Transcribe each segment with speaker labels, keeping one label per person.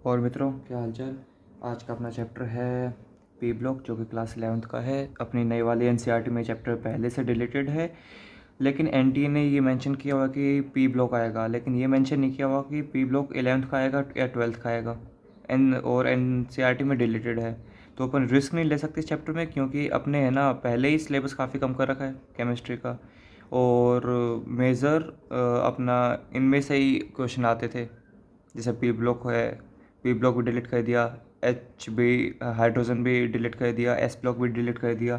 Speaker 1: और मित्रों, क्या हालचाल। आज का अपना चैप्टर है पी ब्लॉक, जो कि क्लास 11th का है। अपनी नई वाली एनसीईआरटी में चैप्टर पहले से डिलीटेड है, लेकिन एनटीए ने ये मेंशन किया हुआ कि पी ब्लॉक आएगा, लेकिन ये मेंशन नहीं किया हुआ कि पी ब्लॉक 11th का आएगा या 12th का आएगा। एनसीईआरटी में डिलीटेड है, तो अपन रिस्क नहीं ले सकते इस चैप्टर में, क्योंकि अपने है ना पहले ही सिलेबस काफ़ी कम कर रखा है केमिस्ट्री का। और मेजर अपना इनमें से ही क्वेश्चन आते थे, जैसे पी ब्लॉक है, पी ब्लॉक भी डिलीट कर दिया, एच भी, हाइड्रोजन भी डिलीट कर दिया, एस ब्लॉक भी डिलीट कर दिया।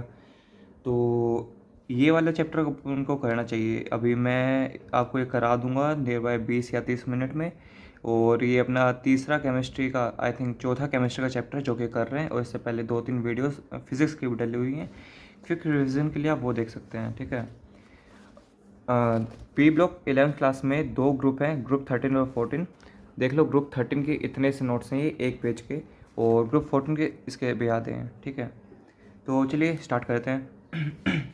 Speaker 1: तो ये वाला चैप्टर उनको करना चाहिए। अभी मैं आपको ये करा दूंगा नियर बाय 20 या 30 मिनट में। और ये अपना तीसरा केमिस्ट्री का, आई थिंक चौथा केमिस्ट्री का चैप्टर जो कि कर रहे हैं। और इससे पहले 2-3 वीडियोस फिजिक्स की भी डली हुई हैं। क्विक रिविजन के लिए आप वो देख सकते हैं, ठीक है। पी ब्लॉक 11th क्लास में 2 ग्रुप हैं, ग्रुप 13 और 14। देख लो, ग्रुप 13 के इतने से नोट्स हैं ये 1 पेज के, और ग्रुप 14 के इसके भी आते हैं, ठीक है। तो चलिए स्टार्ट करते हैं।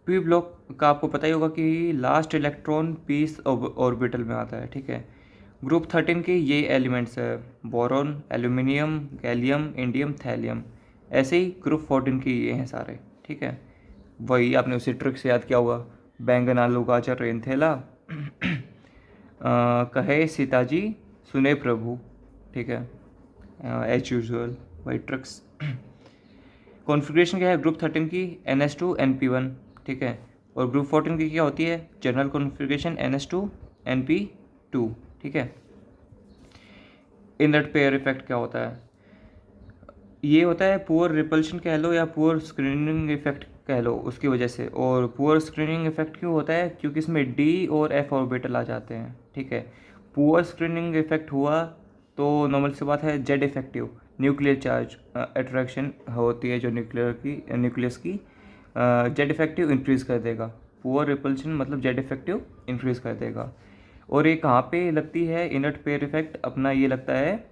Speaker 1: पी ब्लॉक का आपको पता ही होगा कि लास्ट इलेक्ट्रॉन पीस ऑर्बिटल में आता है, ठीक है। ग्रुप 13 के ये एलिमेंट्स है, boron, aluminium, gallium, indium, thallium. ऐसे ही ग्रुप 14 के ये हैं सारे, ठीक है। वही आपने उसी ट्रिक से याद किया होगा, बैंगन, आलू, गाजर, रेनथेला। कहे सीताजी, सुने प्रभु, ठीक है। एज यूजुअल वही ट्रिक्स। कॉन्फ़िगरेशन क्या है ग्रुप 13 की? NH2 NP1, ठीक है। और ग्रुप 14 की क्या होती है? जनरल कॉन्फ़िगरेशन NH2 NP2, ठीक है। इनर्ट पेयर इफेक्ट क्या होता है? ये होता है पुअर रिपल्शन कह लो या पुअर स्क्रीनिंग इफेक्ट कह लो, उसकी वजह से। और पुअर स्क्रीनिंग इफेक्ट क्यों होता है? क्योंकि इसमें D और F ऑर्बिटल आ जाते हैं, ठीक है। पुअर स्क्रीनिंग इफेक्ट हुआ तो नॉर्मल सी बात है, Z effective nuclear charge attraction होती है जो न्यूक्लियस की, जेड इफेक्टिव इंक्रीज़ कर देगा। पुअर रिपल्शन मतलब जेड इफेक्टिव इंक्रीज़ कर देगा। और ये कहाँ पे लगती है इनर्ट पेयर इफेक्ट? अपना ये लगता है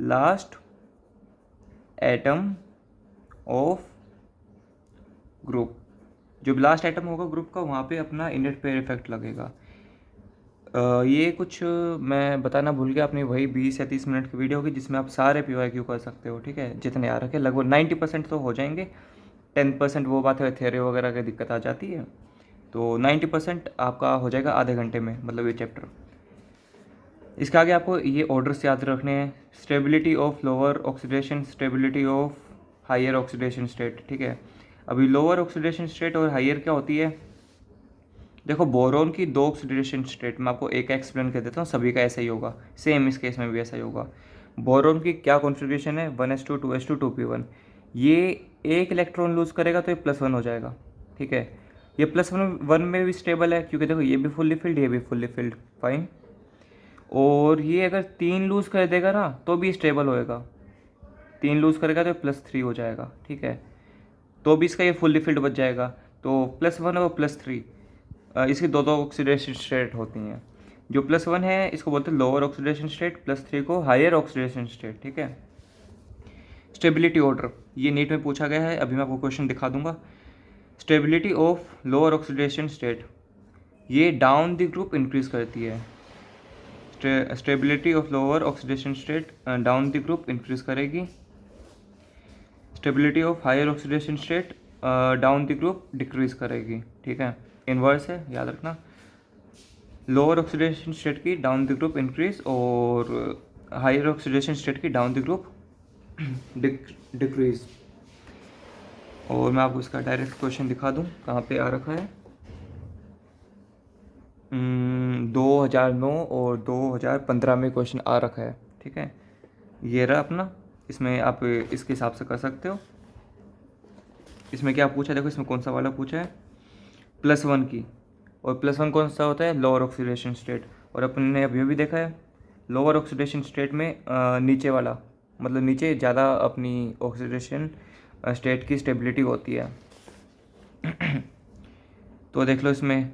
Speaker 1: लास्ट एटम ऑफ ग्रुप। जो लास्ट एटम होगा ग्रुप का, वहाँ पे अपना इनर्ट पेयर इफेक्ट लगेगा। ये कुछ मैं बताना भूल गया अपनी, वही 20 या 30 मिनट की वीडियो होगी जिसमें आप सारे PYQ कर सकते हो, ठीक है। जितने आ रखे लगभग 90% तो हो जाएंगे। 10% वो बात है थ्योरी वगैरह की दिक्कत आ जाती है, तो 90% आपका हो जाएगा आधे घंटे में, मतलब ये चैप्टर। इसके आगे आपको ये ऑर्डर्स याद रखने हैं। Stability of lower oxidation, stability of higher oxidation state, ठीक है। अभी लोअर ऑक्सीडेशन स्टेट और हायर क्या होती है? देखो, बोरोन की 2 ऑक्सीडेशन स्टेट, मैं आपको एक एक्सप्लेन कर देता हूँ, सभी का ऐसा ही होगा, सेम इस केस में भी ऐसा ही होगा। बोरोन की क्या कॉन्फ़िगरेशन है? 1s2 2s2 2p1। ये एक इलेक्ट्रॉन लूज करेगा तो ये +1 हो जाएगा, ठीक है। ये +1 में भी स्टेबल है, क्योंकि देखो ये भी फुल्ली फिल्ड, ये भी फुल्ली फिल्ड, फाइन। और ये अगर 3 लूज कर देगा ना तो भी स्टेबल होएगा। 3 लूज करेगा तो +3 हो जाएगा, ठीक है। तो भी इसका ये फुल्ली फिल्ड बच जाएगा। तो +1 और +3, इसकी दो दो ऑक्सीडेशन स्टेट होती हैं। जो +1 है इसको बोलते हैं लोअर ऑक्सीडेशन स्टेट, +3 को हायर ऑक्सीडेशन स्टेट, ठीक है। स्टेबिलिटी ऑर्डर ये नीट में पूछा गया है, अभी मैं आपको क्वेश्चन दिखा दूंगा। Stability of lower oxidation state, ये डाउन द ग्रुप इंक्रीज करती है। Stability of lower oxidation state down the group increase करेगी। Stability of higher oxidation state down the group decrease करेगी, ठीक है। इनवर्स है, याद रखना। लोअर ऑक्सीडेशन स्टेट की डाउन द ग्रुप इंक्रीज, और हायर ऑक्सीडेशन स्टेट की डाउन द ग्रुप डिक्रीज। और मैं आपको इसका डायरेक्ट क्वेश्चन दिखा दूं, कहाँ पे आ रखा है। 2009 और 2015 में क्वेश्चन आ रखा है, ठीक है। ये रहा अपना, इसमें आप इसके हिसाब से कर सकते हो। इसमें क्या पूछा है, देखो इसमें कौन सा वाला पूछा है, +1 की। और +1 कौन सा होता है? Lower oxidation state. और अपन ने अभी भी देखा है लोअर ऑक्सीडेशन स्टेट में नीचे वाला, मतलब नीचे ज़्यादा अपनी ऑक्सीडेशन स्टेट की स्टेबिलिटी होती है। तो देख लो, इसमें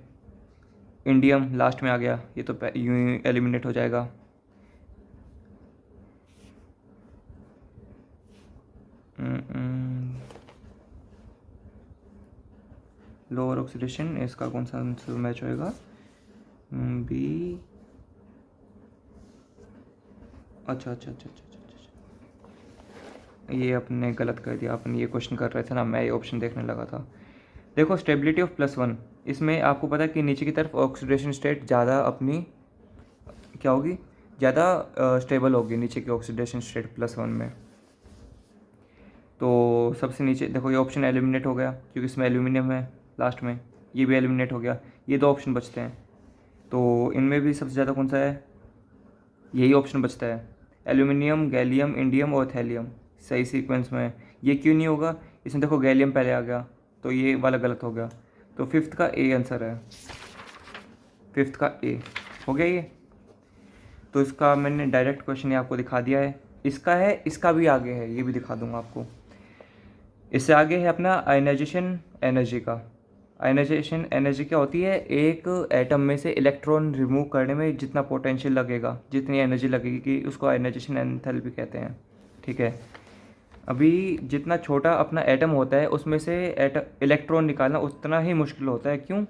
Speaker 1: इंडियम लास्ट में आ गया, ये तो यूं एलिमिनेट हो जाएगा। लोअर ऑक्सीडेशन इसका कौन सा आंसर मैच होएगा? बी, अच्छा अच्छा अच्छा अच्छा अच्छा अच्छा। ये अपने गलत कर दिया, अपन ये क्वेश्चन कर रहे थे ना, मैं ये ऑप्शन देखने लगा था। देखो स्टेबिलिटी ऑफ +1, इसमें आपको पता है कि नीचे की तरफ ऑक्सीडेशन स्टेट ज़्यादा अपनी क्या होगी, ज़्यादा स्टेबल होगी नीचे की ऑक्सीडेशन स्टेट +1 में। तो सबसे नीचे देखो ये ऑप्शन एलिमिनेट हो गया क्योंकि इसमें एल्यूमिनियम है लास्ट में, ये भी एलिमिनेट हो गया। ये दो ऑप्शन बचते हैं, तो इनमें भी सबसे ज़्यादा कौन सा है, यही ऑप्शन बचता है, एल्यूमिनियम, गैलियम, इंडियम और थैलियम। सही सीक्वेंस में है। ये क्यों नहीं होगा, इसमें देखो गैलियम पहले आ गया, तो ये वाला गलत हो गया। तो फिफ्थ का ए आंसर है, फिफ्थ का ए हो गया ये। तो इसका मैंने डायरेक्ट क्वेश्चन आपको दिखा दिया है। इसका है, इसका भी आगे है, ये भी दिखा दूंगा आपको। इससे आगे है अपना आयनाइजेशन एनर्जी का। आयनाइजेशन एनर्जी क्या होती है, एक एटम में से इलेक्ट्रॉन रिमूव करने में जितना पोटेंशियल लगेगा, जितनी एनर्जी लगेगी, उसको आयनाइजेशन एंथैल्पी कहते हैं। ठीक है, अभी जितना छोटा अपना एटम होता है उसमें से इलेक्ट्रॉन निकालना उतना ही मुश्किल होता है। क्यों,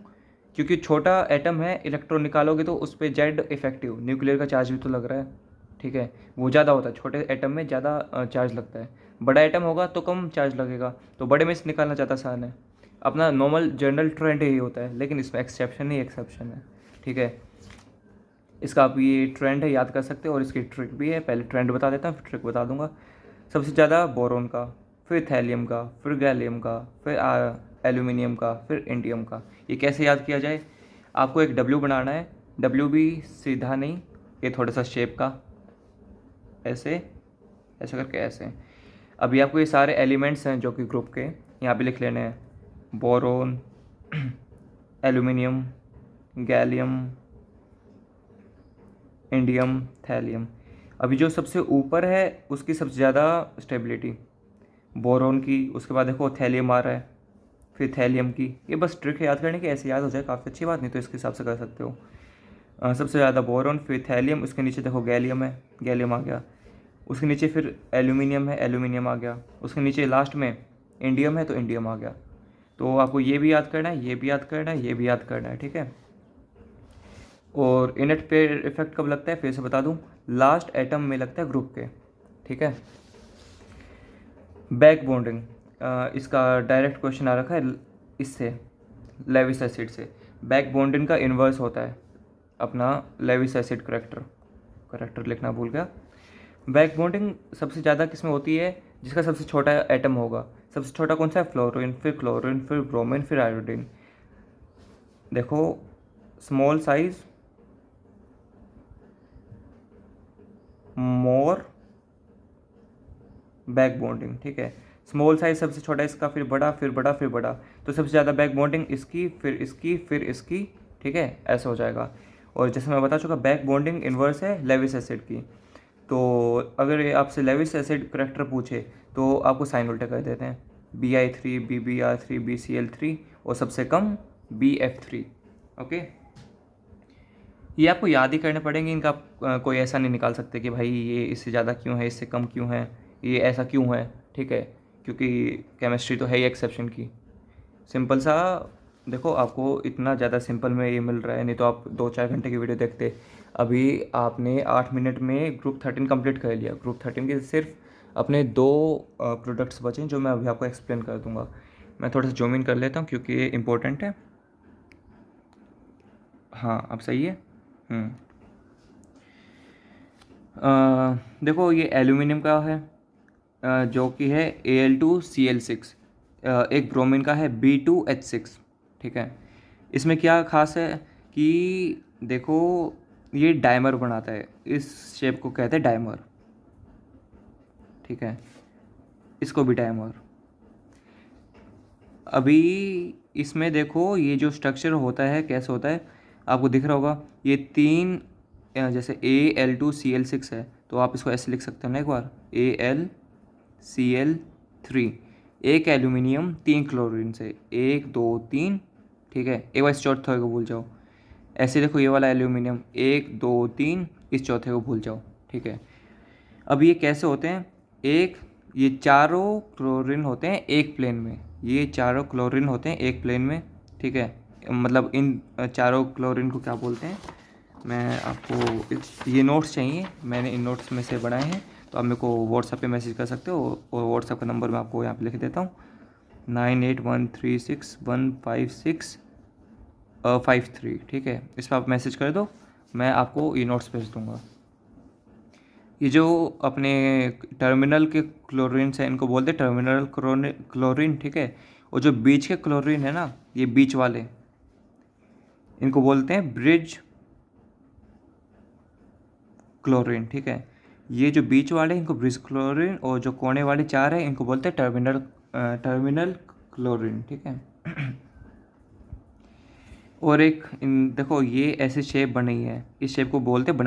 Speaker 1: क्योंकि छोटा एटम है, इलेक्ट्रॉन निकालोगे तो उस पर जेड इफेक्टिव न्यूक्लियर का चार्ज भी तो लग रहा है। ठीक है, वो ज़्यादा होता है, छोटे एटम में ज़्यादा चार्ज लगता है, बड़ा एटम होगा तो कम चार्ज लगेगा, तो बड़े में से निकालना ज़्यादा आसान है। अपना नॉर्मल जनरल ट्रेंड यही होता है, लेकिन इसमें एक्सेप्शन ही एक्सेप्शन है। ठीक है, इसका आप ये ट्रेंड है याद कर सकते हो, और इसकी ट्रिक भी है। पहले ट्रेंड बता देता हूँ, फिर ट्रिक बता दूंगा। सबसे ज़्यादा बोरोन का, फिर थैलियम का, फिर गैलियम का, फिर एल्यूमिनियम का, फिर इंडियम का। ये कैसे याद किया जाए, आपको एक डब्ल्यू बनाना है। डब्ल्यू भी सीधा नहीं, ये थोड़ा सा शेप का, ऐसे ऐसे करके ऐसे। अभी आपको ये सारे एलिमेंट्स हैं जो कि ग्रुप के यहाँ पे लिख लेने हैं, boron, aluminium, gallium, indium, thallium. अभी जो सबसे ऊपर है उसकी सबसे ज़्यादा स्टेबिलिटी बोरोन की, उसके बाद देखो थैलियम आ रहा है, फिर थैलियम की। ये बस ट्रिक है याद करने की, ऐसे याद हो जाए काफ़ी अच्छी बात, नहीं तो इसके हिसाब से कर सकते हो। सबसे ज़्यादा बोरोन, फिर थैलियम, उसके नीचे देखो गैलियम है, गैलियम आ गया। उसके नीचे फिर एल्यूमिनियम है, एल्यूमिनियम आ गया। उसके नीचे लास्ट में इंडियम है, तो इंडियम आ गया। तो आपको ये भी याद करना है, ये भी याद करना है, ये भी याद करना है। ठीक है, और इनेट पेयर इफेक्ट कब लगता है फिर से बता दूं, लास्ट एटम में लगता है ग्रुप के। ठीक है, बैक बॉन्डिंग, इसका डायरेक्ट क्वेश्चन आ रखा है इससे, लेविस एसिड से। बैक बॉन्डिंग का इन्वर्स होता है अपना लेविस एसिड करेक्टर, करेक्टर लिखना भूल गया। बैक बॉन्डिंग सबसे ज़्यादा किस में होती है, जिसका सबसे छोटा एटम होगा। सबसे छोटा कौन सा है, फ्लोरीन, फिर क्लोरीन, फिर ब्रोमीन, फिर आयोडीन। देखो स्मॉल साइज मोर बैक बॉन्डिंग। ठीक है, स्मॉल साइज सबसे छोटा इसका, फिर बड़ा, फिर बड़ा, फिर बड़ा। तो सबसे ज़्यादा बैक बॉन्डिंग इसकी, फिर इसकी, फिर इसकी। ठीक है, ऐसा हो जाएगा। और जैसे मैं बता चुका, बैक बॉन्डिंग इन्वर्स है लेविस एसिड की। तो अगर ये आपसे लेविस एसिड करेक्टर पूछे तो आपको साइन उल्टे कर देते हैं, Bi3, BbR3, BCl3, और सबसे कम BF3। ओके, ये आपको याद ही करने पड़ेंगे, इनका आप कोई ऐसा नहीं निकाल सकते कि भाई ये इससे ज़्यादा क्यों है, इससे कम क्यों है, ये ऐसा क्यों है। ठीक है, क्योंकि केमिस्ट्री तो है ही एक्सेप्शन की। सिंपल सा देखो, आपको इतना ज़्यादा सिंपल में ये मिल रहा है, नहीं तो आप 2-4 घंटे की वीडियो देखते। अभी आपने 8 मिनट में ग्रुप 13 कंप्लीट कर लिया। ग्रुप 13 के सिर्फ अपने 2 प्रोडक्ट्स बचे जो मैं अभी आपको एक्सप्लेन कर दूंगा। मैं थोड़ा सा जूम इन कर लेता हूँ क्योंकि ये इम्पोर्टेंट है। हाँ, अब सही है। देखो ये एल्यूमिनियम का है, जो कि है Al2Cl6। एक ब्रोमीन का है B2H6। ठीक है, इसमें क्या खास है कि देखो ये डायमर बनाता है, इस शेप को कहते हैं डायमर। ठीक है, इसको भी डायमर। अभी इसमें देखो ये जो स्ट्रक्चर होता है कैसे होता है, आपको दिख रहा होगा। ये 3 जैसे Al2Cl6 है, तो आप इसको ऐसे लिख सकते हो ना एक बार, AlCl3। एक एल्यूमिनियम 3 क्लोरीन से, 1 2 3। ठीक है, एक बार इस चौथे को भूल जाओ। ऐसे देखो ये वाला एल्यूमिनियम 1 2 3, इस चौथे को भूल जाओ। ठीक है, अब ये कैसे होते हैं, एक ये चारों क्लोरीन होते हैं एक प्लेन में, ये चारों क्लोरीन होते हैं एक प्लेन में। ठीक है, मतलब इन चारों क्लोरीन को क्या बोलते हैं, मैं आपको ये नोट्स चाहिए, मैंने इन नोट्स में से बनाए हैं, तो आप मेरे को व्हाट्सएप पे मैसेज कर सकते हो, और व्हाट्सएप का नंबर मैं आपको यहाँ पे लिख देता हूँ, 9813615653, ठीक है। इस पर आप मैसेज कर दो, मैं आपको ये नोट्स भेज दूँगा। ये जो अपने टर्मिनल के क्लोरीन है, इनको बोलते हैं टर्मिनल क्लोरीन, ठीक है। और जो बीच के क्लोरीन है ना, ये बीच वाले, इनको बोलते हैं ब्रिज क्लोरीन, ठीक है। ये जो बीच वाले इनको ब्रिज क्लोरीन, और जो कोने वाले चार है इनको बोलते हैं टर्मिनल क्लोरीन, ठीक है। और एक देखो, ये ऐसी शेप बनी है, इस शेप को बोलते हैं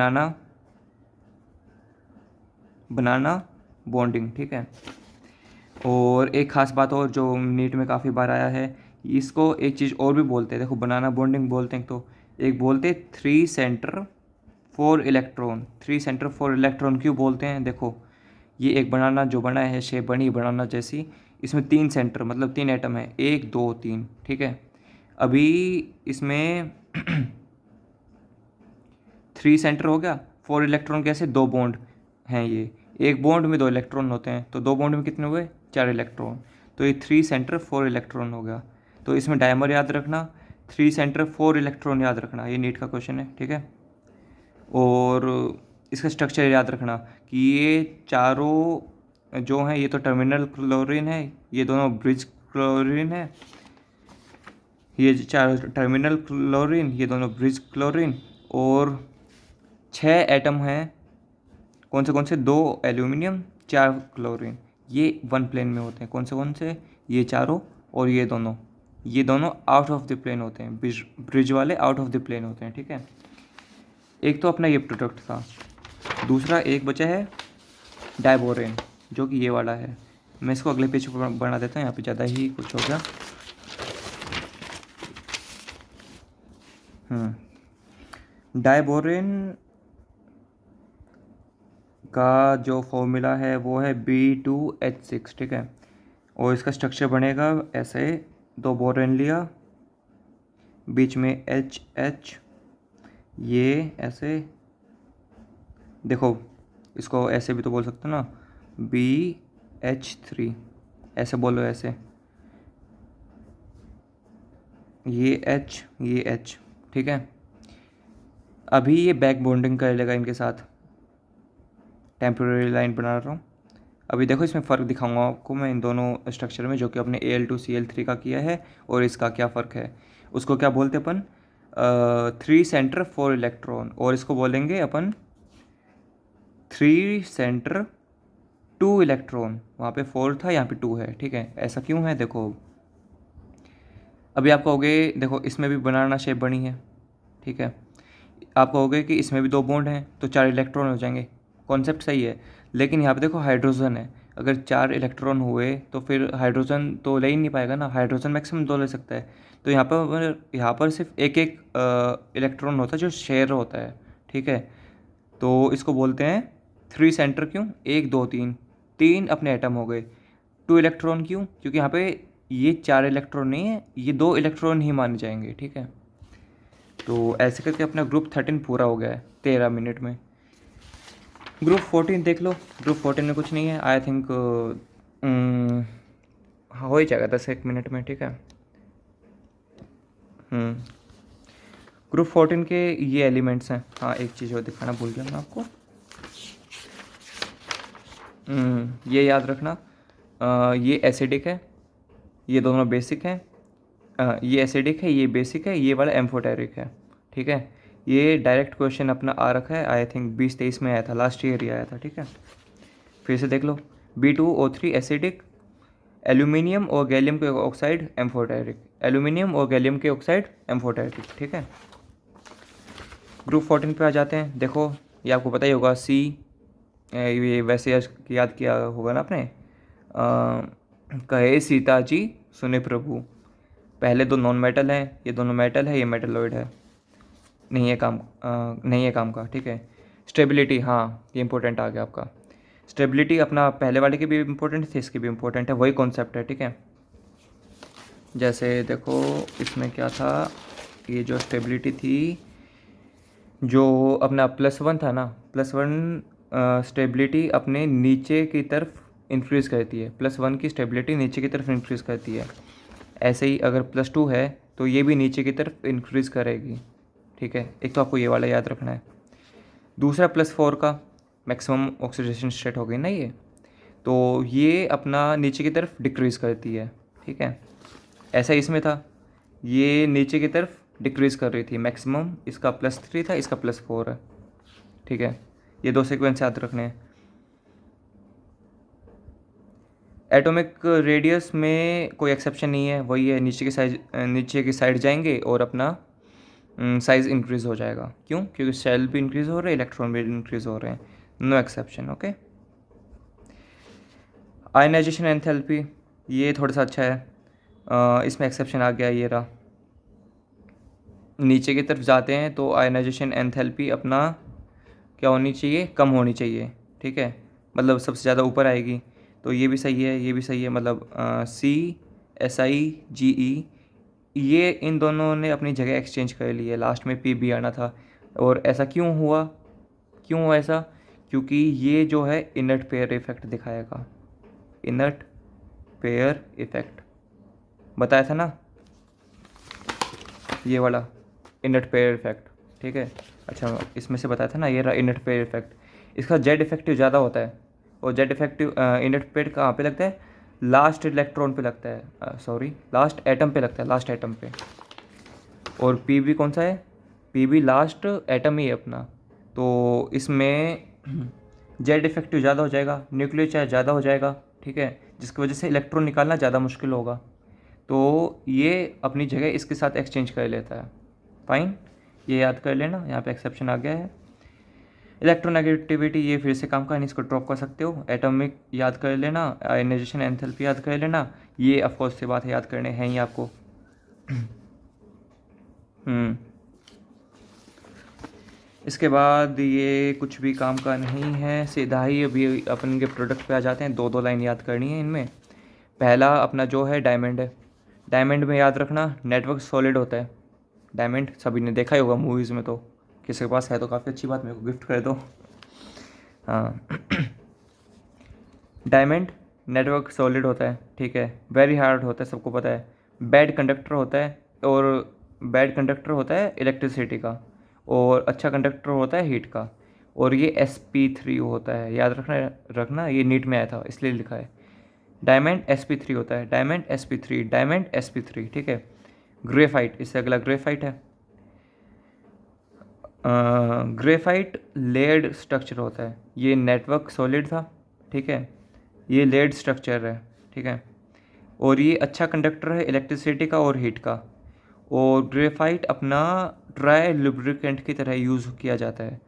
Speaker 1: बनाना बॉन्डिंग, ठीक है। और एक ख़ास बात और जो नीट में काफ़ी बार आया है, इसको एक चीज़ और भी बोलते हैं, देखो बनाना बॉन्डिंग बोलते हैं, तो एक बोलते हैं 3 सेंटर 4 इलेक्ट्रॉन। 3 सेंटर 4 इलेक्ट्रॉन क्यों बोलते हैं, देखो ये एक बनाना जो बना है, शेप बनी बनाना जैसी, इसमें 3 सेंटर मतलब 3 एटम है, 1 2 3, ठीक है। अभी इसमें 3 सेंटर हो गया, 4 इलेक्ट्रॉन कैसे, 2 बॉन्ड हैं, ये एक बॉन्ड में 2 इलेक्ट्रॉन होते हैं, तो 2 बॉन्ड में कितने हुए, 4 इलेक्ट्रॉन, तो ये 3 सेंटर 4 इलेक्ट्रॉन हो गया। तो इसमें डायमर याद रखना, 3 सेंटर 4 इलेक्ट्रॉन याद रखना, ये नीट का क्वेश्चन है, ठीक है। और इसका स्ट्रक्चर याद रखना कि ये चारों जो हैं, ये तो टर्मिनल क्लोरीन है, ये दोनों ब्रिज क्लोरीन है, ये चार टर्मिनल क्लोरीन, ये दोनों ब्रिज क्लोरीन, और 6 एटम हैं, कौन से 2 एल्यूमिनियम 4 क्लोरीन, ये वन प्लेन में होते हैं, कौन से, ये चारों, और ये दोनों आउट ऑफ द प्लेन होते हैं, ब्रिज वाले आउट ऑफ द प्लेन होते हैं, ठीक है। एक तो अपना ये प्रोडक्ट था, दूसरा एक बचा है डाइबोरेन, जो कि ये वाला है। मैं इसको अगले पेज पर बना देता हूँ, यहाँ पे ज़्यादा ही कुछ हो गया। डाइबोरेन का जो फॉर्मूला है वो है B2H6, ठीक है। और इसका स्ट्रक्चर बनेगा ऐसे, 2 बोरेन लिया, बीच में HH, ये ऐसे, देखो इसको ऐसे भी तो बोल सकते हो ना, BH3, ऐसे बोलो, ऐसे, ये H, ठीक है। अभी ये बैक बॉन्डिंग कर लेगा इनके साथ, टेम्पोररी लाइन बना रहा हूँ। अभी देखो इसमें फ़र्क दिखाऊंगा आपको मैं इन दोनों स्ट्रक्चर में, जो कि अपने Al2Cl3 का किया है, और इसका क्या फ़र्क है। उसको क्या बोलते अपन, 3 सेंटर 4 इलेक्ट्रॉन, और इसको बोलेंगे अपन 3 सेंटर 2 इलेक्ट्रॉन। वहाँ पे 4 था, यहाँ पे 2 है, ठीक है। ऐसा क्यों है, देखो अभी आप कहोगे, देखो इसमें भी बनाना शेप बनी है, ठीक है। आप कहोगे कि इसमें भी 2 बॉन्ड हैं, तो 4 इलेक्ट्रॉन हो जाएंगे, कॉन्सेप्ट सही है। लेकिन यहाँ पे देखो हाइड्रोजन है, अगर 4 इलेक्ट्रॉन हुए तो फिर हाइड्रोजन तो ले ही नहीं पाएगा ना, हाइड्रोजन मैक्सिमम 2 ले सकता है। तो यहाँ पर सिर्फ एक इलेक्ट्रॉन होता है जो शेयर होता है, ठीक है। तो इसको बोलते हैं 3 सेंटर, क्यों, 1 2 3, 3 अपने एटम हो गए। 2 इलेक्ट्रॉन क्यों, क्योंकि यहाँ पे ये 4 इलेक्ट्रॉन नहीं है, ये 2 इलेक्ट्रॉन ही माने जाएंगे, ठीक है। तो ऐसे करके अपना ग्रुप 13 पूरा हो गया है 13 मिनट में। ग्रुप 14 देख लो, ग्रुप 14 में कुछ नहीं है, आई थिंक हाँ हो ही जाएगा 10-1 मिनट में, ठीक है। ग्रुप 14 के ये एलिमेंट्स हैं। हाँ एक चीज़ और दिखाना भूल गया मैं आपको, ये याद रखना, ये एसिडिक है, ये दोनों बेसिक हैं, ये एसिडिक है, ये बेसिक है, ये वाला एम्फोटेरिक है, ठीक है। ये डायरेक्ट क्वेश्चन अपना आ रखा है, आई थिंक 2023 में आया था, लास्ट ईयर ही आया था, ठीक है। फिर से देख लो, B2O3 एसिडिक, एल्यूमिनियम और गैलियम के ऑक्साइड एम्फोटेरिक, एल्यूमिनियम और गैलियम के ऑक्साइड एम्फोटेरिक, ठीक है। ग्रुप 14 पे आ जाते हैं। देखो ये आपको पता ही होगा, C, ये वैसे याद किया होगा ना आपने, कहे सीता जी सुने प्रभु, पहले 2 नॉन मेटल हैं, ये दोनों मेटल है, ये मेटलॉइड है, नहीं है काम का, ठीक है। स्टेबिलिटी, हाँ ये इंपॉर्टेंट आ गया आपका, स्टेबिलिटी अपना पहले वाले की भी इम्पोर्टेंट थी, इसकी भी इम्पोर्टेंट है, वही कॉन्सेप्ट है, ठीक है। जैसे देखो इसमें क्या था, ये जो स्टेबिलिटी थी, जो अपना +1 था ना, +1 स्टेबिलिटी अपने नीचे की तरफ इंक्रीज़ करती है, +1 की स्टेबिलिटी नीचे की तरफ इंक्रीज़ करती है। ऐसे ही अगर +2 है तो ये भी नीचे की तरफ इंक्रीज़ करेगी, ठीक है। एक तो आपको ये वाला याद रखना है। दूसरा +4 का मैक्सिमम ऑक्सीडेशन स्टेट हो गई ना ये, तो ये अपना नीचे की तरफ डिक्रीज़ करती है, ठीक है। ऐसा इसमें था, ये नीचे की तरफ डिक्रीज़ कर रही थी, मैक्सिमम इसका +3 था, इसका +4 है, ठीक है। ये दो सीक्वेंस याद रखने हैं। एटॉमिक रेडियस में कोई एक्सेप्शन नहीं है, वही है, नीचे की साइड जाएंगे और अपना साइज़ इंक्रीज़ हो जाएगा। क्यों? क्योंकि सेल भी इंक्रीज़ हो रहे हैं, इलेक्ट्रॉन भी इंक्रीज़ हो रहे हैं, no exception, okay. Ionization enthalpy, ये थोड़ा सा अच्छा है, इसमें एक्सेप्शन आ गया, ये रहा। नीचे की तरफ जाते हैं तो आयनाइजेशन एंथैल्पी अपना क्या होनी चाहिए, कम होनी चाहिए, ठीक है। मतलब सबसे ज़्यादा ऊपर आएगी, तो ये भी सही है, ये भी सही है। मतलब CSI GE, ये इन दोनों ने अपनी जगह एक्सचेंज कर ली है, लास्ट में PB आना था। और ऐसा क्यों हुआ, क्यों हुआ ऐसा? क्योंकि ये जो है इनर्ट पेयर इफेक्ट दिखाएगा, इनर्ट पेयर इफेक्ट बताया था ना, ये वाला इनर्ट पेयर इफेक्ट, ठीक है। अच्छा, इसमें से बताया था ना, ये रहा इनर्ट पेयर इफेक्ट। इसका जेड इफेक्टिव ज़्यादा होता है, और जेड इफेक्टिव इनर्ट पेयर कहाँ पे लगता है? लास्ट इलेक्ट्रॉन पे लगता है, सॉरी लास्ट एटम पे लगता है, लास्ट एटम पे। और PB कौन सा है? PB लास्ट एटम ही है अपना, तो इसमें जेड इफेक्टिव ज़्यादा हो जाएगा, न्यूक्लियर चार्ज ज़्यादा हो जाएगा, ठीक है, जिसकी वजह से इलेक्ट्रॉन निकालना ज़्यादा मुश्किल होगा। तो ये अपनी जगह इसके साथ एक्सचेंज कर लेता है, फाइन। ये याद कर लेना, यहाँ पे एक्सेप्शन आ गया है। इलेक्ट्रोनेगेटिविटी, ये फिर से काम का नहीं, इसको ड्रॉप कर सकते हो। एटॉमिक याद कर लेना, आयनाइजेशन एंथैल्पी याद कर लेना, ये ऑफकोर्स से बात है, याद करने हैं ही आपको। इसके बाद ये कुछ भी काम का नहीं है, सीधा ही अभी अपन के प्रोडक्ट पे आ जाते हैं। दो दो लाइन याद करनी है इनमें। पहला अपना जो है डायमंड है, डायमंड में याद रखना नेटवर्क सॉलिड होता है। डायमंड सभी ने देखा ही होगा मूवीज़ में, तो किसी के पास है तो काफ़ी अच्छी बात, मेरे को गिफ्ट कर दो। हाँ डायमंड नेटवर्क सॉलिड होता है, ठीक है, वेरी हार्ड होता है, सबको पता है। बैड कंडक्टर होता है, और बैड कंडक्टर होता है इलेक्ट्रिसिटी का, और अच्छा कंडक्टर होता है हीट का। और ये sp3 होता है, याद रखना रखना, ये नीट में आया था इसलिए लिखा है। डायमंड sp3 होता है, डायमंड sp3, डायमंड sp3, ठीक है। ग्रेफाइट, इससे अगला ग्रेफाइट है। ग्रेफाइट लेड स्ट्रक्चर होता है, ये नेटवर्क सॉलिड था, ठीक है, ये लेड स्ट्रक्चर है, ठीक है। और ये अच्छा कंडक्टर है इलेक्ट्रिसिटी का और हीट का। और ग्रेफाइट अपना ड्राई लुब्रिकेंट की तरह यूज़ किया जाता है,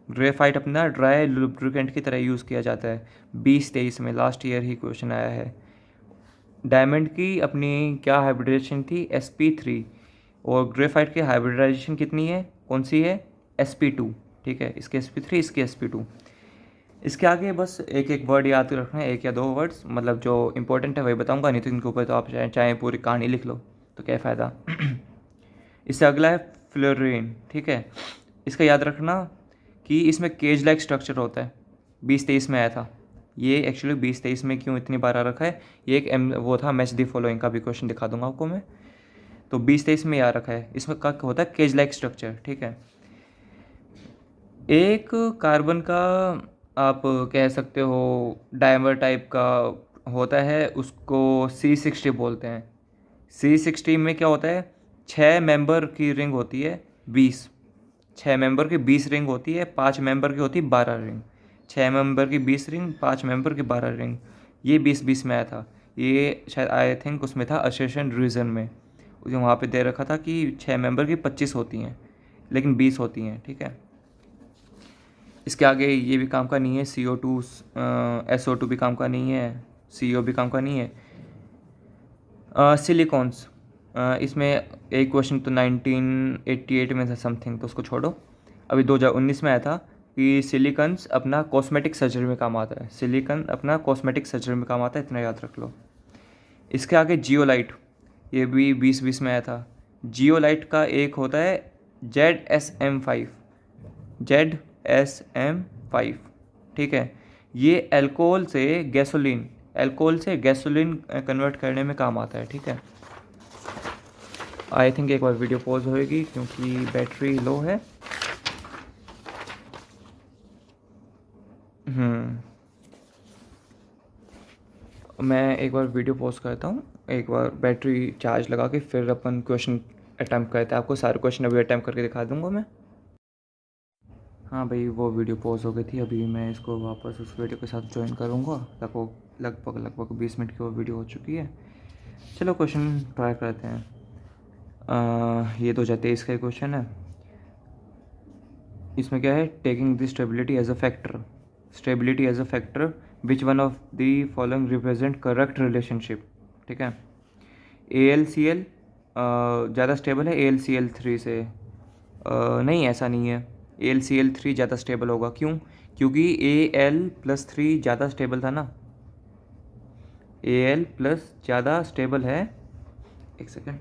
Speaker 1: ग्रेफाइट अपना ड्राई लुब्रिकेंट की तरह यूज़ किया जाता है। 2023 में लास्ट ईयर ही क्वेश्चन आया है। डायमंड की अपनी क्या हाइब्रिडाइजेशन थी? sp3। और ग्रेफाइट की हाइब्रिडाइजेशन कितनी है, कौन सी है? sp2, ठीक है। इसके sp3, इसके sp2। इसके आगे बस एक एक वर्ड याद रखना है, एक या दो वर्ड्स, मतलब जो इंपॉर्टेंट है वही बताऊंगा, नहीं तो इनके ऊपर तो आप चाहे पूरी कहानी लिख लो तो क्या फ़ायदा। इससे अगला है फ्लोरीन, ठीक है। इसका याद रखना कि इसमें केज लाइक स्ट्रक्चर होता है, 2023 में आया था। ये एक्चुअली 2023 में क्यों इतनी बार आ रखा है, ये एक वो था मैच दी फॉलोइंग का भी क्वेश्चन दिखा दूंगा आपको मैं, तो 2023 में आ रखा है। इसमें क्या होता है? केज लाइक स्ट्रक्चर, ठीक है। एक कार्बन का आप कह सकते हो डायमर टाइप का होता है, उसको C60 बोलते हैं। C60 में क्या होता है? 6 मेंबर की रिंग होती है 20, 6 मेंबर की 20 रिंग होती है, 5 मेंबर की होती है 12 रिंग। 6 मेंबर की 20 रिंग, 5 मेंबर की 12 रिंग। ये 2020 में आया था, ये शायद आई थिंक उसमें था असेशन रीजन में, वहाँ पे दे रखा था कि 6 मेंबर की 25 होती हैं, लेकिन 20 होती हैं, ठीक है। इसके आगे ये भी काम का नहीं है, CO2 SO2 भी काम का नहीं है, CO भी काम का नहीं है। सिलिकॉन्स, इसमें एक क्वेश्चन तो 1988 में था समथिंग, तो उसको छोड़ो। अभी 2019 में आया था कि सिलिकॉन्स अपना कॉस्मेटिक सर्जरी में काम आता है, सिलिकॉन अपना कॉस्मेटिक सर्जरी में काम आता है, इतना याद रख लो। इसके आगे जियोलाइट, ये भी 2020 में आया था। जियोलाइट का एक होता है ZSM5, ZSM5, ठीक है। ये अल्कोहल से गैसोलीन कन्वर्ट करने में काम आता है, ठीक है। आई थिंक एक बार वीडियो पॉज होएगी क्योंकि बैटरी लो है। मैं एक बार वीडियो पॉज करता हूँ, एक बार बैटरी चार्ज लगा के फिर अपन क्वेश्चन अटैम्प्ट करते हैं। आपको सारे क्वेश्चन अभी अटैम्प्ट करके दिखा दूंगा मैं। हाँ भाई, वो वीडियो पॉज हो गई थी, अभी मैं इसको वापस उस वीडियो के साथ ज्वाइन करूँगा। लगभग 20 मिनट की वो वीडियो हो चुकी है। चलो क्वेश्चन ट्राई करते हैं। ये 2023 का क्वेश्चन है। इसमें क्या है, taking the stability as a factor which one of the following represent correct relationship, ठीक है। AlCl ज़्यादा स्टेबल है AlCl3 से? नहीं, ऐसा नहीं है। AlCl3 ज़्यादा स्टेबल होगा, क्यों? क्योंकि Al+3 ज़्यादा स्टेबल था ना। Al+ ज़्यादा स्टेबल है, एक सेकेंड,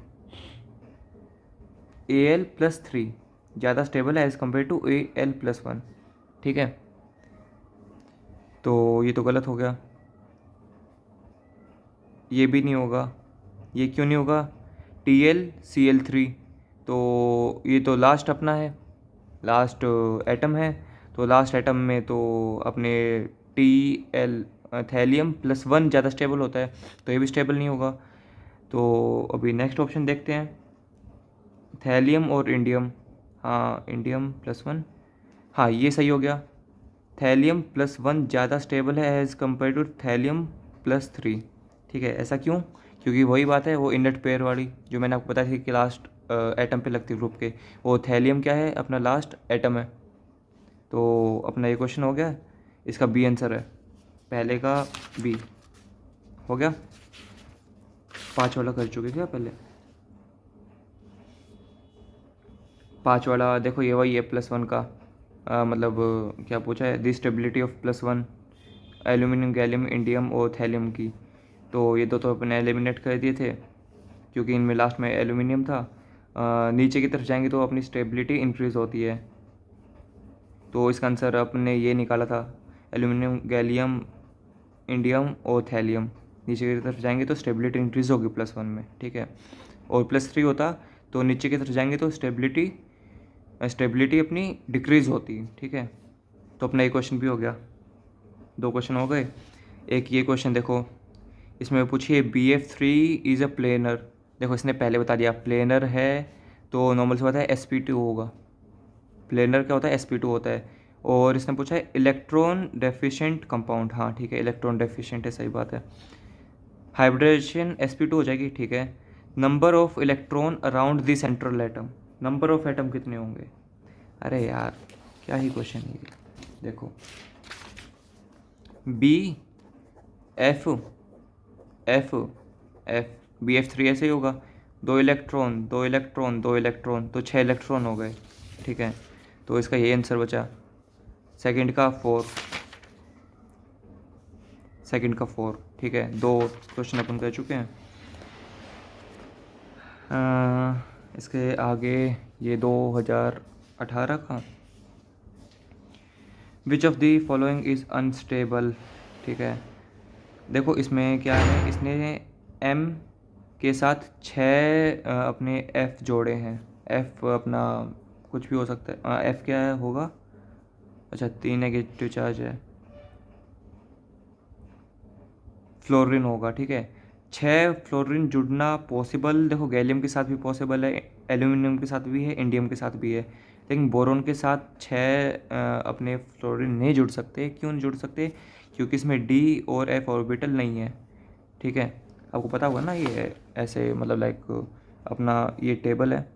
Speaker 1: Al+3 ज़्यादा स्टेबल है एज़ कम्पेयर टू Al+1, ठीक है। तो ये तो गलत हो गया, ये भी नहीं होगा। ये क्यों नहीं होगा? TlCl3, तो ये तो लास्ट अपना है, लास्ट एटम है। तो लास्ट एटम में तो अपने Tl थैलियम+1 ज़्यादा स्टेबल होता है, तो ये भी स्टेबल नहीं होगा। तो अभी नेक्स्ट ऑप्शन देखते हैं, थैलियम और इंडियम। हाँ, इंडियम+1, हाँ ये सही हो गया। थैलियम+1 ज़्यादा स्टेबल है एज़ कम्पेयर टू थैलियम+3, ठीक है। ऐसा क्यों? क्योंकि वही बात है, वो इनट पेयर वाली जो मैंने आपको बताई थी कि लास्ट एटम पे लगती है ग्रुप के, वो थैलियम क्या है, अपना लास्ट एटम है। तो अपना ये क्वेश्चन हो गया, इसका बी आंसर है, पहले का बी हो गया। 5 वाला कर चुके क्या पहले? 5 वाला देखो, ये वही है +1 का, मतलब क्या पूछा है, the stability of +1 aluminium, gallium, indium और थैलियम की। तो ये दो तो अपने एलिमिनेट कर दिए थे क्योंकि इनमें लास्ट में एल्यूमिनियम था। नीचे की तरफ जाएंगे तो अपनी स्टेबिलिटी इंक्रीज़ होती है, तो इसका आंसर अपने ये निकाला था, एल्यूमिनियम, गैलियम, इंडियम और थैलियम। नीचे की तरफ जाएंगे तो स्टेबिलिटी इंक्रीज़ होगी +1 में, ठीक है। और +3 होता तो नीचे की तरफ जाएंगे तो स्टेबिलिटी अपनी डिक्रीज़ होती, ठीक है। तो अपना ये क्वेश्चन भी हो गया, 2 क्वेश्चन हो गए। एक ये क्वेश्चन देखो, इसमें पूछिए BF3 इज़ अ प्लेनर। देखो इसने पहले बता दिया प्लेनर है, तो नॉर्मल से बात है sp2 होगा। प्लेनर क्या होता है? sp2 होता है। और इसने पूछा है इलेक्ट्रॉन डेफिशिएंट कंपाउंड, हाँ ठीक है, इलेक्ट्रॉन डेफिशिएंट है, सही बात है। हाइब्रिडेशन sp2 हो जाएगी, ठीक है। Number of electron around the central atom, number of atom कितने होंगे? अरे यार, क्या ही क्वेश्चन है ये। देखो BF3 ऐसे ही होगा, 2 इलेक्ट्रॉन 2 इलेक्ट्रॉन 2 इलेक्ट्रॉन, तो 6 इलेक्ट्रॉन हो गए, ठीक है। तो इसका ये आंसर बचा, सेकंड का 4, ठीक है। 2 क्वेश्चन अपन कर चुके हैं। इसके आगे ये 2018 का, विच of the following is unstable, ठीक है। देखो इसमें क्या है, इसने M के साथ 6 अपने F जोड़े हैं। F अपना कुछ भी हो सकता है, F क्या है होगा, अच्छा 3 नेगेटिव चार्ज है, फ्लोरीन होगा, ठीक है। 6 फ्लोरीन जुड़ना पॉसिबल, देखो गैलियम के साथ भी पॉसिबल है, एल्यूमिनियम के साथ भी है, इंडियम के साथ भी है, लेकिन बोरोन के साथ 6 अपने फ्लोरीन नहीं जुड़ सकते। क्यों नहीं जुड़ सकते? क्योंकि इसमें D और F ऑर्बिटल नहीं है, ठीक है। आपको पता होगा ना, ये ऐसे मतलब लाइक अपना ये टेबल है,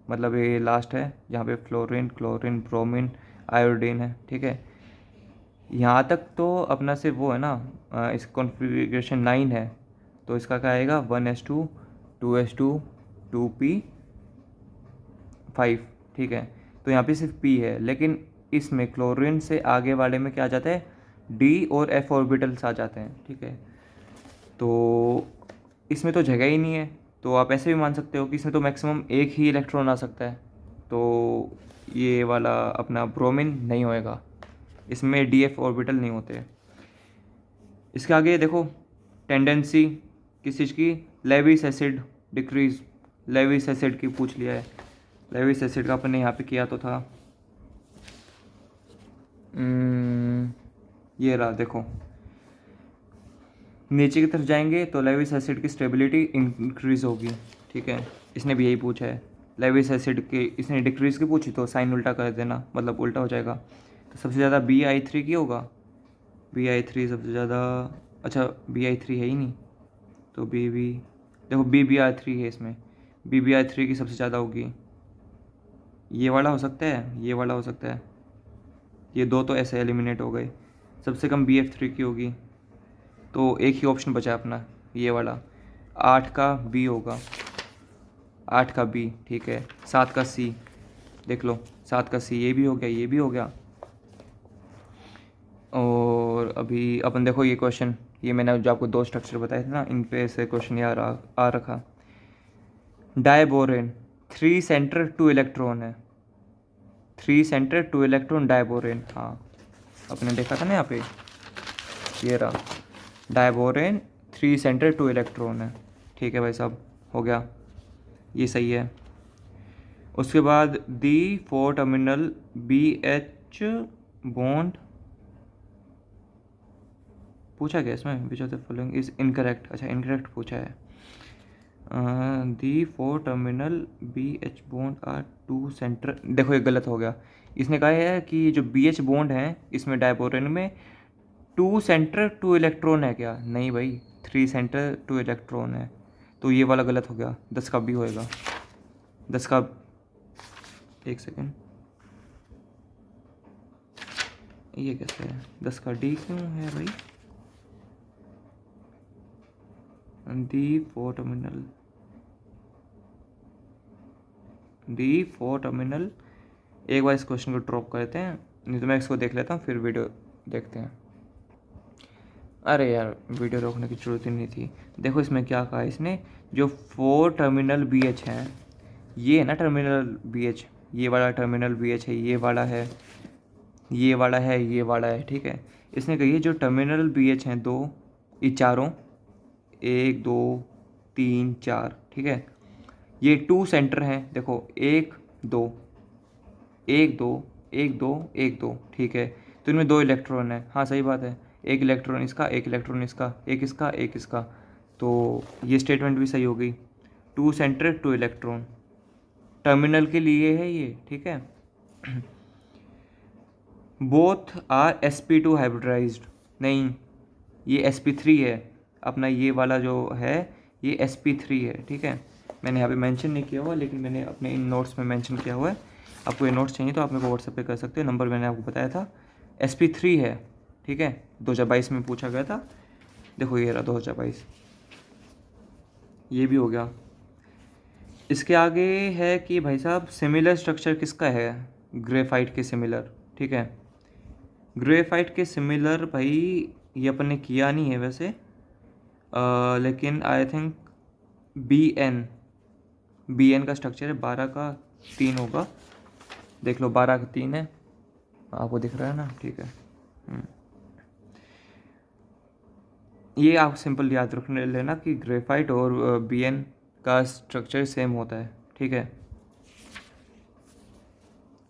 Speaker 1: मतलब ये लास्ट है जहाँ पे फ्लोरीन, क्लोरीन, ब्रोमीन, आयोडीन है, ठीक है। यहाँ तक तो अपना सिर्फ वो है ना, इस कॉन्फ़िगरेशन 9 है, तो इसका क्या आएगा 1s2 2s2 2p5, ठीक है। तो यहाँ पे सिर्फ p है, लेकिन इसमें क्लोरीन से आगे वाले में क्या आ जाता है, D और F ऑर्बिटल्स आ जाते हैं, ठीक है। तो इसमें तो जगह ही नहीं है, तो आप ऐसे भी मान सकते हो कि इसमें तो मैक्सिमम एक ही इलेक्ट्रॉन आ सकता है। तो ये वाला अपना ब्रोमीन नहीं होएगा, इसमें DF ऑर्बिटल नहीं होते। इसके आगे देखो टेंडेंसी किस चीज़ की, Lewis acid decrease, Lewis acid की पूछ लिया है। लेविस एसिड का अपन ने यहाँ पे किया तो था, ये रहा देखो, नीचे की तरफ जाएंगे तो लेविस एसिड की स्टेबिलिटी इंक्रीज होगी, ठीक है। इसने भी यही पूछा है, लेविस एसिड की इसने डिक्रीज की पूछी तो साइन उल्टा कर देना, मतलब उल्टा हो जाएगा। तो सबसे ज़्यादा BI3 की होगा, BI3 सबसे ज़्यादा, अच्छा BI3 है ही नहीं तो देखो BBR3 है इसमें, BBR3 की सबसे ज़्यादा होगी, ये वाला हो सकता है, ये वाला हो सकता है, ये दो तो ऐसे एलिमिनेट हो गए। सबसे कम BF3 की होगी, तो एक ही ऑप्शन बचा अपना ये वाला, 8 का B होगा, 8 का B, ठीक है। 7 का C देख लो, 7 का C, ये भी हो गया, ये भी हो गया। और अभी अपन देखो ये क्वेश्चन, ये मैंने जो आपको 2 स्ट्रक्चर बताए थे ना, इन पे से क्वेश्चन ये आ रखा। डायबोरेन 3 सेंटर 2 इलेक्ट्रॉन है, 3 सेंटर 2 इलेक्ट्रॉन डायबोरेन, हाँ अपने देखा था ना यहाँ पे, ये रहा डायबोरेन 3 सेंटर 2 इलेक्ट्रॉन है, ठीक है भाई साहब, हो गया, ये सही है। उसके बाद दी 4 टर्मिनल BH बॉन्ड पूछा गया इसमें, which of the following is incorrect, अच्छा इनकरेक्ट पूछा है। The 4 terminal BH bond are 2 center, देखो ये गलत हो गया, इसने कहा है कि जो BH बॉन्ड है इसमें डायबोरेन में 2 सेंटर 2 इलेक्ट्रॉन है क्या, नहीं भाई 3 सेंटर 2 इलेक्ट्रॉन है, तो ये वाला गलत हो गया, 10 का B होएगा, 10 का, एक सेकेंड, ये कैसे है, 10 का D क्यों है भाई, दी 4 टर्मिनल, एक बार इस क्वेश्चन को ड्रॉप करते हैं, नहीं तो मैं इसको देख लेता हूँ फिर वीडियो देखते हैं। अरे यार वीडियो रोकने की जरूरत ही नहीं थी। देखो इसमें क्या कहा इसने, जो 4 टर्मिनल BH हैं, ये है ना टर्मिनल BH, ये वाला टर्मिनल BH है, ये वाला है, ये वाला है, ये वाला है, ठीक है। इसने कही है जो टर्मिनल BH हैं दो, ये चारों, 1 2 3 4, ठीक है, ये 2 सेंटर हैं, देखो 1 2 1 2 1 2 1 2, ठीक है। तो इनमें 2 इलेक्ट्रॉन है, हाँ सही बात है, एक इलेक्ट्रॉन इसका, एक इलेक्ट्रॉन इसका, एक इसका, एक इसका, तो ये स्टेटमेंट भी सही हो गई। 2 सेंटर 2 इलेक्ट्रॉन टर्मिनल के लिए है ये, ठीक है। बोथ आर sp2 हाइब्रिडाइज्ड, नहीं ये sp3 है, अपना ये वाला जो है ये sp3 है, ठीक है। मैंने यहाँ पे मेंशन नहीं किया हुआ, लेकिन मैंने अपने इन नोट्स में मेंशन किया हुआ है। आपको ये नोट्स चाहिए तो आप मेरे को व्हाट्सएप पे कर सकते हो, नंबर मैंने आपको बताया था, sp3 है, ठीक है। 2022 में पूछा गया था, देखो ये रहा 2022, ये भी हो गया। इसके आगे है कि भाई साहब सिमिलर स्ट्रक्चर किसका है, ग्रेफाइट के सिमिलर, ठीक है। ग्रेफाइट के सिमिलर भाई ये अपन ने किया नहीं है वैसे, लेकिन आई थिंक BN का स्ट्रक्चर है, 12 का 3 होगा, देख लो 12 का 3 है, आपको दिख रहा है ना, ठीक है। ये आप सिंपल याद रखने लेना कि ग्रेफाइट और BN का स्ट्रक्चर सेम होता है, ठीक है।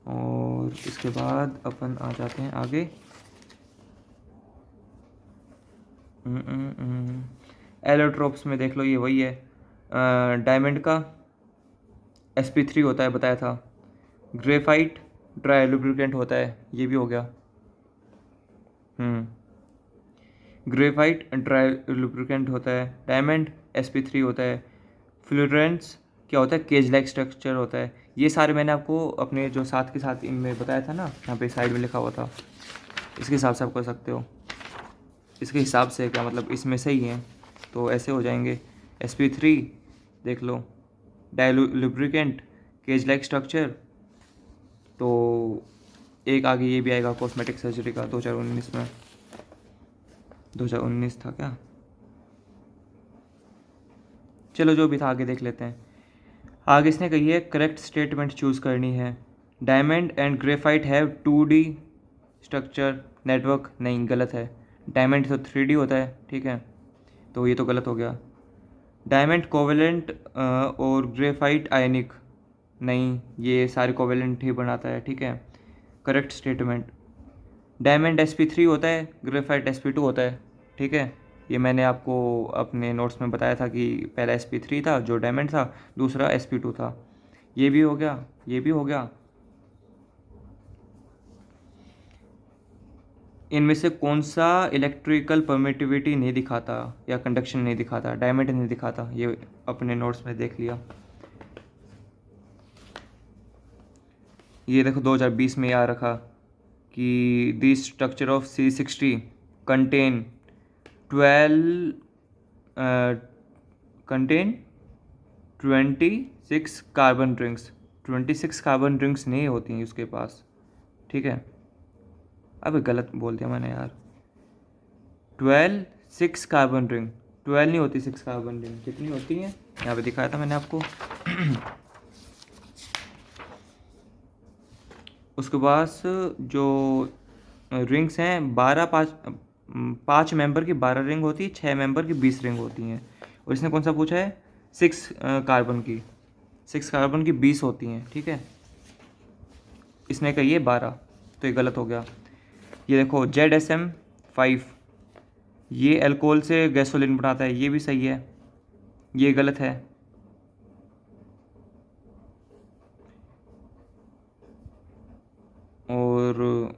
Speaker 1: और इसके बाद अपन आ जाते हैं आगे, एलोट्रोप्स में देख लो ये वही है, डायमंड का sp3 होता है बताया था, ग्रेफाइट ड्राई लुब्रिकेंट होता है, ये भी हो गया, ग्रेफाइट ड्राई लुब्रिकेंट होता है, डायमंड sp3 होता है, फ्लोरेंस क्या होता है, केज लाइक स्ट्रक्चर होता है। ये सारे मैंने आपको अपने जो साथ के साथ इनमें बताया था ना, यहाँ पे साइड में लिखा हुआ था, इसके हिसाब से आप कर सकते हो, इसके हिसाब से क्या मतलब इसमें सही है तो ऐसे हो जाएंगे। sp3 देख लो, डाइलुब्रिकेंट, केज लाइक स्ट्रक्चर, तो एक आगे ये भी आएगा कॉस्मेटिक सर्जरी का 2019 में, 2019 था क्या, चलो जो भी था आगे देख लेते हैं। आगे इसने कही है करेक्ट स्टेटमेंट चूज़ करनी है, diamond and graphite have 2D structure network, नहीं गलत है। डायमंड तो 3D होता है, ठीक है, तो ये तो गलत हो गया। डायमंड कोवेलेंट और ग्रेफाइट आयनिक, नहीं ये सारे कोवेलेंट ही बनाता है, ठीक है, करेक्ट स्टेटमेंट। डायमंड sp3 होता है, ग्रेफाइट sp2 होता है, ठीक है। ये मैंने आपको अपने नोट्स में बताया था कि पहला sp3 था जो डायमंड था, दूसरा sp2 था। ये भी हो गया, ये भी हो गया। इनमें से कौन सा इलेक्ट्रिकल परमिटिविटी नहीं दिखाता या कंडक्शन नहीं दिखाता? डायमंड नहीं दिखाता, ये अपने नोट्स में देख लिया। ये देखो 2020 में आ रखा कि the structure of C60 contain 26 carbon rings. 26 carbon rings नहीं होती हैं उसके पास, ठीक है। अबे गलत बोल दिया मैंने यार, 6 कार्बन रिंग, 12 नहीं होती, 6 कार्बन रिंग कितनी होती हैं यहाँ पे दिखाया था मैंने आपको। उसके बाद जो रिंग्स हैं 5 मेंबर की 12 रिंग होती है, 6 मेंबर की 20 रिंग होती हैं। और इसने कौन सा पूछा है? 6 कार्बन की, 6 कार्बन की 20 होती हैं, ठीक है। इसने कही है 12, तो ये गलत हो गया। ये देखो ZSM5, ये अल्कोहल से गैसोलीन बनाता है, ये भी सही है, ये गलत है। और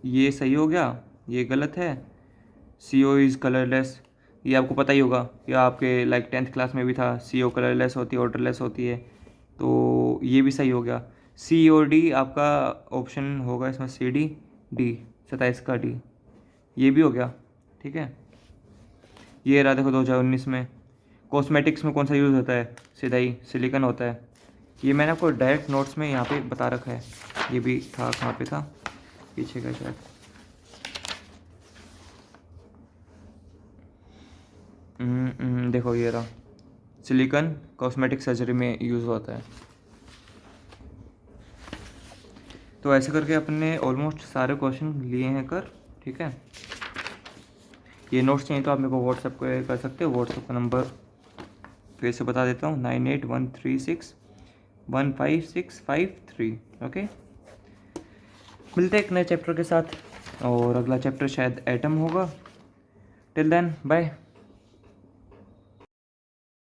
Speaker 1: ये सही हो गया, ये गलत है। CO इज़ कलरलेस, ये आपको पता ही होगा, या आपके लाइक 10th क्लास में भी था, CO कलरलेस होती है, ऑर्डरलेस होती है, तो ये भी सही हो गया। COD आपका ऑप्शन होगा इसमें, CD D, 27 का D, ये भी हो गया, ठीक है। ये रहा देखो 2019 में कॉस्मेटिक्स में कौन सा यूज़ होता है? सीधा ही सिलिकॉन होता है। ये मैंने आपको डायरेक्ट नोट्स में यहाँ पे बता रखा है, ये भी था, कहाँ पे था, पीछे का शायद। देखो ये रहा, सिलिकॉन कॉस्मेटिक सर्जरी में यूज़ होता है। तो ऐसे करके अपने ऑलमोस्ट सारे क्वेश्चन लिए हैं कर, ठीक है। ये नोट्स चाहिए तो आप मेरे को व्हाट्सएप कर सकते हो। व्हाट्सएप का नंबर फिर से बता देता हूँ, 9813615653। ओके, मिलते हैं एक नए चैप्टर के साथ, और अगला चैप्टर शायद एटम होगा। Till then bye.